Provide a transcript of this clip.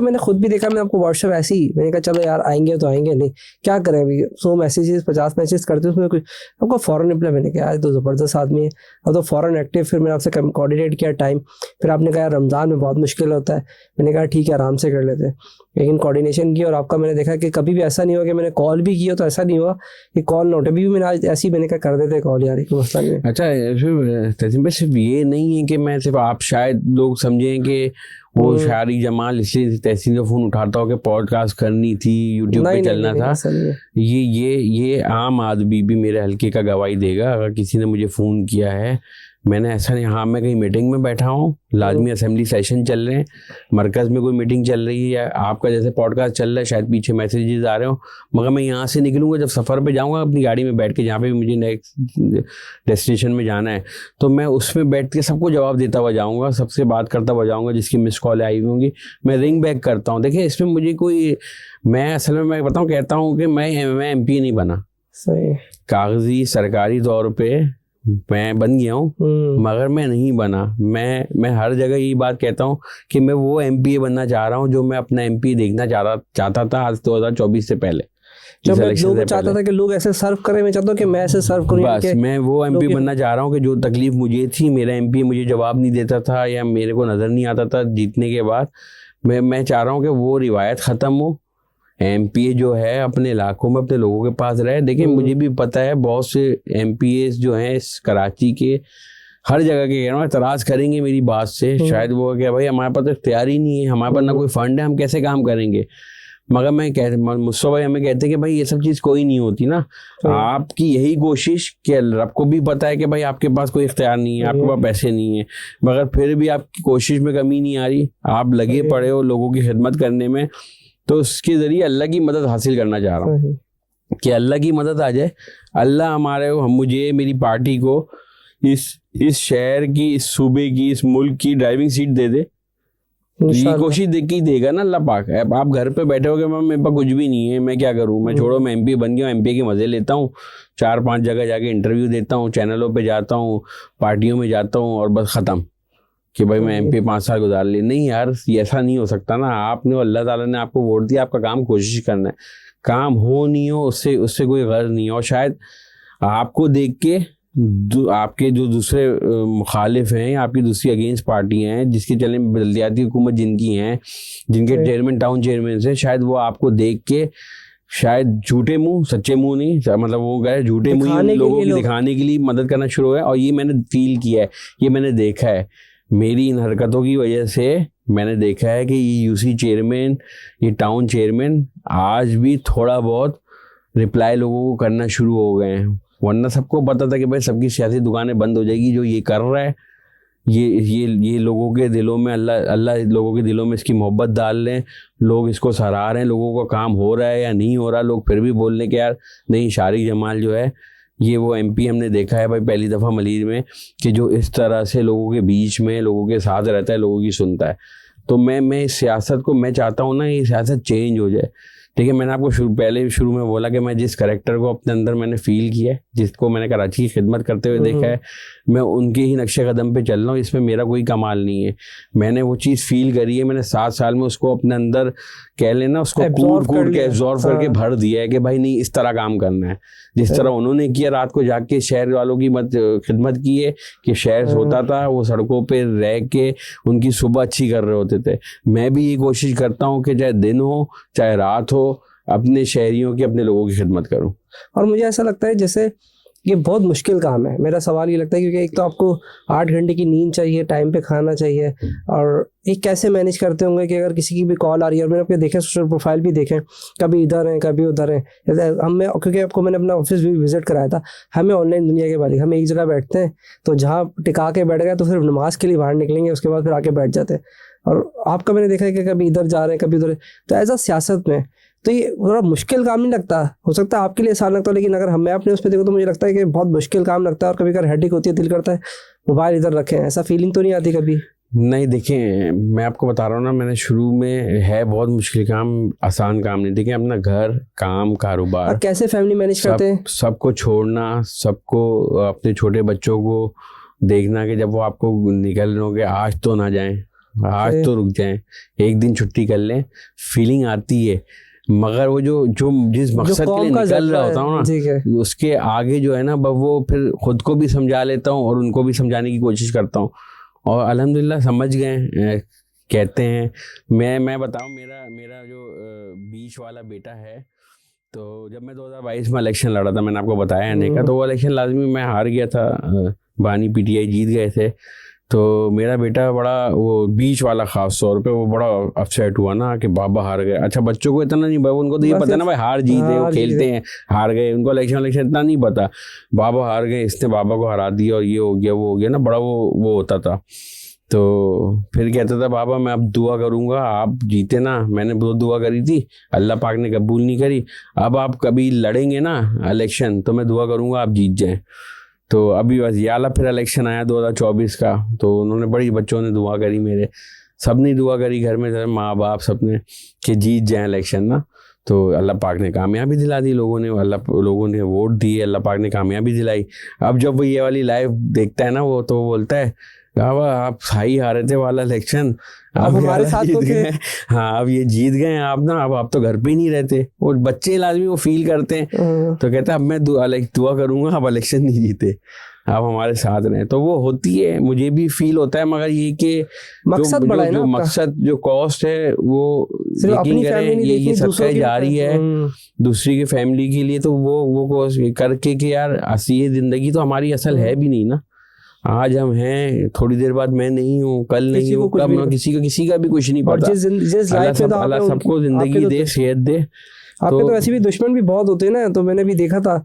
तो मैंने खुद भी देखा, मैंने आपको व्हाट्सएप ऐसे ही मैंने कहा चलो यार आएंगे तो आएंगे, नहीं क्या करें अभी 100 मैसेजेस 50 मैसेज करते उसमें कुछ आपको फ़ौरन रिप्लाई। मैंने कहा तो ज़बरदस्त आदमी है, अब तो फ़ौरन एक्टिव। फिर मैंने आपसे कोऑर्डिनेट किया टाइम, फिर आपने कहा रमज़ान में बहुत मुश्किल होता है, मैंने कहा ठीक है आराम से कर लेते हैं, लेकिन कोऑर्डिनेशन की। और आपका मैंने देखा कि कभी भी ऐसा नहीं हुआ कि मैंने कॉल भी किया तो ऐसा नहीं हुआ कि कॉल नोट अभी भी मैंने आज ऐसी मैंने कहा कर देते कॉल यार कोई मसला नहीं। अच्छा तहसीन भाई सिर्फ ये नहीं है कि मैं सिर्फ आप शायद लोग समझें कि वो शारी जमाल इसलिए तहसीन का फोन उठाता हो कि पॉडकास्ट करनी थी, यूट्यूब पे चलना था। ये आम आदमी भी मेरे हल्के का गवाही देगा। अगर किसी ने मुझे फ़ोन किया है, मैंने ऐसा नहीं, हाँ मैं कहीं मीटिंग में बैठा हूँ, लाजमी असेंबली सेशन चल रहे हैं, मरकज़ में कोई मीटिंग चल रही है या आपका जैसे पॉडकास्ट चल रहा है, शायद पीछे मैसेजेस आ रहे हो, मगर मैं यहाँ से निकलूँगा जब सफ़र पे जाऊँगा अपनी गाड़ी में बैठ के, जहाँ पे भी मुझे नेक्स्ट डेस्टिनेशन में जाना है, तो मैं उसमें बैठ के सबको जवाब देता हुआ जाऊँगा, सबसे बात करता हुआ जाऊँगा, जिसकी मिस कॉल आई होंगी मैं रिंग बैक करता हूँ। देखिए इसमें मुझे कोई, मैं असल में मैं बताऊँ कहता हूँ कि मैं MP नहीं बना, सही कागजी सरकारी तौर पे मैं बन गया हूँ, मगर मैं नहीं बना। मैं हर जगह यही बात कहता हूँ कि मैं वो MPA बनना चाह रहा हूँ जो मैं अपना MP देखना चाहता था आज 2024 से पहले, जब मैं लोग चाहता था कि लोग ऐसे सर्व करें, मैं चाहता हूँ कि मैं ऐसे सर्व करूँ। बस मैं वो MP बनना चाह रहा हूँ कि जो तकलीफ मुझे थी, मेरा MP मुझे जवाब नहीं देता था या मेरे को नज़र नहीं आता था जीतने के बाद, मैं चाह रहा हूँ कि वो रिवायत ख़त्म हो, MPA जो है अपने इलाकों में अपने लोगों के पास रहे। देखिए मुझे भी पता है बहुत से MPAs जो हैं इस कराची के हर जगह के, कह रहा हूँ एतराज़ करेंगे मेरी बात से, शायद वो क्या भाई हमारे पास इख्तियार ही नहीं है, हमारे पास ना कोई फंड है, हम कैसे काम करेंगे। मगर मैं मुस्तफा भाई हमें कहते हैं कि भाई ये सब चीज़ कोई नहीं होती ना, आपकी यही कोशिश कि रब को भी पता है कि भाई आपके पास कोई इख्तियार नहीं है, आपके पास पैसे नहीं है, मगर फिर भी आपकी कोशिश में कमी नहीं आ रही, आप लगे पड़े हो लोगों की खिदमत करने में। तो उसके ज़रिए अल्लाह की मदद हासिल करना चाह रहा हूँ कि अल्लाह की मदद आ जाए, अल्लाह मुझे मेरी पार्टी को इस शहर की, इस सूबे की, इस मुल्क की ड्राइविंग सीट दे दे। ये कोशिश देख के ही देगा ना अल्लाह पाक। आप घर पे बैठे हो कि मेरे पास कुछ भी नहीं है, मैं क्या करूँ, मैं छोड़ो मैं MP बन गया हूँ, MP के मज़े लेता हूँ, 4-5 जगह जाके इंटरव्यू देता हूँ, चैनलों पे जाता हूँ, पार्टियों में जाता हूँ और बस ख़त्म कि भाई मैं MP 5 साल गुजार ली। नहीं यार ये ऐसा नहीं हो सकता ना, आपने अल्लाह ताला ने आपको वोट दिया, आपका काम कोशिश करना है, काम हो नहीं हो उससे कोई गर्ज नहीं है। और शायद आपको देख के आपके जो दूसरे मुखालिफ हैं, आपकी दूसरी अगेंस्ट पार्टियां हैं जिसके चलने में बलदियाती हुकूमत जिनकी हैं, जिनके चेयरमैन टाउन चेयरमैन हैं, शायद वो आपको देख के शायद झूठे मुंह सच्चे मुंह नहीं, मतलब वो गए झूठे मुंह लोगों की दिखाने के लिए मदद करना शुरू हुआ है। और ये मैंने फील किया है, ये मैंने देखा है, मेरी इन हरकतों की वजह से मैंने देखा है कि ये UC चेयरमैन, ये टाउन चेयरमैन आज भी थोड़ा बहुत रिप्लाई लोगों को करना शुरू हो गए हैं, वरना सबको पता था कि भाई सबकी सियासी दुकानें बंद हो जाएगी। जो ये कर रहा है ये लोगों के दिलों में अल्लाह लोगों के दिलों में इसकी मोहब्बत डाल रहे हैं, लोग इसको सराह रहे हैं, लोगों का काम हो रहा है या नहीं हो रहा, लोग फिर भी बोल रहे कि यार नहीं शारी जमाल जो है ये वो MP हमने देखा है भाई पहली दफ़ा मलीर में कि जो इस तरह से लोगों के बीच में लोगों के साथ रहता है, लोगों की सुनता है। तो मैं इस सियासत को मैं चाहता हूँ ना ये सियासत चेंज हो जाए। देखिए मैंने आपको शुरू में बोला कि मैं जिस करैक्टर को अपने अंदर मैंने फील किया है, जिसको मैंने कराची की खिदमत करते हुए देखा है, मैं उनके ही नक्शे कदम पे चल रहा हूँ, इसमें मेरा कोई कमाल नहीं है। मैंने वो चीज़ फील करी है, मैंने 7 साल में उसको अपने अंदर कह लेना उसको कूट के एब्जॉर्व करके भर दिया है कि भाई नहीं इस तरह काम करना है, जिस तरह उन्होंने किया, रात को जाके शहर वालों की खिदमत की है कि शहर होता था वो सड़कों पे रह के उनकी सुबह अच्छी कर रहे होते थे। मैं भी ये कोशिश करता हूँ कि चाहे दिन हो चाहे रात हो अपने शहरियों की, अपने लोगों की खिदमत करूं। और मुझे ऐसा लगता है जैसे ये बहुत मुश्किल काम है। मेरा सवाल ये लगता है क्योंकि एक तो आपको 8 घंटे की नींद चाहिए, टाइम पे खाना चाहिए, और ये कैसे मैनेज करते होंगे कि अगर किसी की भी कॉल आ रही है, और मैंने आपके देखे सोशल प्रोफाइल भी देखे, कभी इधर हैं कभी उधर हैं, हमें क्योंकि आपको मैंने अपना ऑफिस भी विजिट कराया था, हमें ऑनलाइन दुनिया के बारे, हम एक जगह बैठते हैं तो जहाँ टिका के बैठ गए तो फिर नमाज के लिए बाहर निकलेंगे, उसके बाद फिर आके बैठ जाते हैं। और आपका मैंने देखा है कि कभी इधर जा रहे हैं कभी उधर, तो ऐसा सियासत में तो ये थोड़ा मुश्किल काम नहीं लगता? हो सकता है आपके लिए आसान लगता है, लेकिन अगर मैं अपने उस पर देखूँ तो मुझे लगता है कि बहुत मुश्किल काम लगता है। और कभी कभी हेडेक होती है, दिल करता है मोबाइल इधर रखें, ऐसा फीलिंग तो नहीं आती कभी? नहीं देखिए मैं आपको बता रहा हूँ ना, मैंने शुरू में है बहुत मुश्किल काम, आसान काम नहीं। देखिए अपना घर, काम, कारोबार, कैसे फैमिली मैनेज करते हैं, सबको छोड़ना, सबको अपने छोटे बच्चों को देखना कि जब वो आपको निकल रहे हो आज तो ना जाएं, आज तो रुक जाएं, एक दिन छुट्टी कर लें, फीलिंग आती है। मगर वो जो जो जिस मकसद के लिए निकल रहा होता हूँ ना, उसके आगे जो है ना, वो फिर खुद को भी समझा लेता हूँ और उनको भी समझाने की कोशिश करता हूँ, और अल्हम्दुलिल्लाह समझ गए। कहते हैं, मैं बताऊँ, मेरा जो बीच वाला बेटा है, तो जब मैं 2022 में इलेक्शन लड़ा था, मैंने आपको बताया है नहीं का, तो वो इलेक्शन लाजमी मैं हार गया था, बानी पीटीआई जीत गए थे। तो मेरा बेटा बड़ा, वो बीच वाला खास तौर पे, वो बड़ा अपसेट हुआ ना कि बाबा हार गए। अच्छा, बच्चों को इतना नहीं, उनको तो ये पता है ना भाई, हार जीत है, वो खेलते हैं, हार गए, उनको इलेक्शन इतना नहीं पता। बाबा हार गए, इसने बाबा को हरा दिया और ये हो गया वो हो गया ना, बड़ा वो होता था। तो फिर कहता था, बाबा मैं अब दुआ करूंगा आप जीते ना, मैंने बहुत दुआ करी थी, अल्लाह पाक ने कबूल नहीं करी, अब आप कभी लड़ेंगे ना इलेक्शन तो मैं दुआ करूंगा आप जीत जाएं। तो अभी बस याला फिर इलेक्शन आया 2024 का, तो उन्होंने बड़ी, बच्चों ने दुआ करी, मेरे सब ने दुआ करी घर में, माँ बाप सब ने, कि जीत जाए इलेक्शन ना। तो अल्लाह पाक ने कामयाबी दिला दी, लोगों ने वोट दिए, अल्लाह पाक ने कामयाबी दिलाई। अब जब वो ये वाली लाइव देखता है ना, वो तो बोलता है, आप हाई हारे थे वाला इलेक्शन, अब हमारे साथ जीत गए। हाँ, अब ये जीत गए आप ना, अब आप तो घर पे ही नहीं रहते। और बच्चे लाजमी वो फील करते हैं, तो कहते हैं अब मैं दुआ करूंगा अब इलेक्शन नहीं जीते, आप हमारे साथ रहें। तो वो होती है, मुझे भी फील होता है, मगर ये कि मकसद बड़ा है ना, जो मकसद, जो कॉस्ट है, वो यकीन करें ये सबका जारी है, दूसरी की फैमिली के लिए, तो वो कोशिश करके कि यार असली जिंदगी तो हमारी असल है भी नहीं ना। आज हम हैं, थोड़ी देर बाद मैं नहीं हूँ, कल नहीं हूँ, कब ना, किसी का भी कुछ नहीं पता। अल्लाह सबको जिंदगी दे, सेहत दे। आपके तो ऐसे भी दुश्मन भी बहुत होते हैं ना, तो मैंने भी देखा था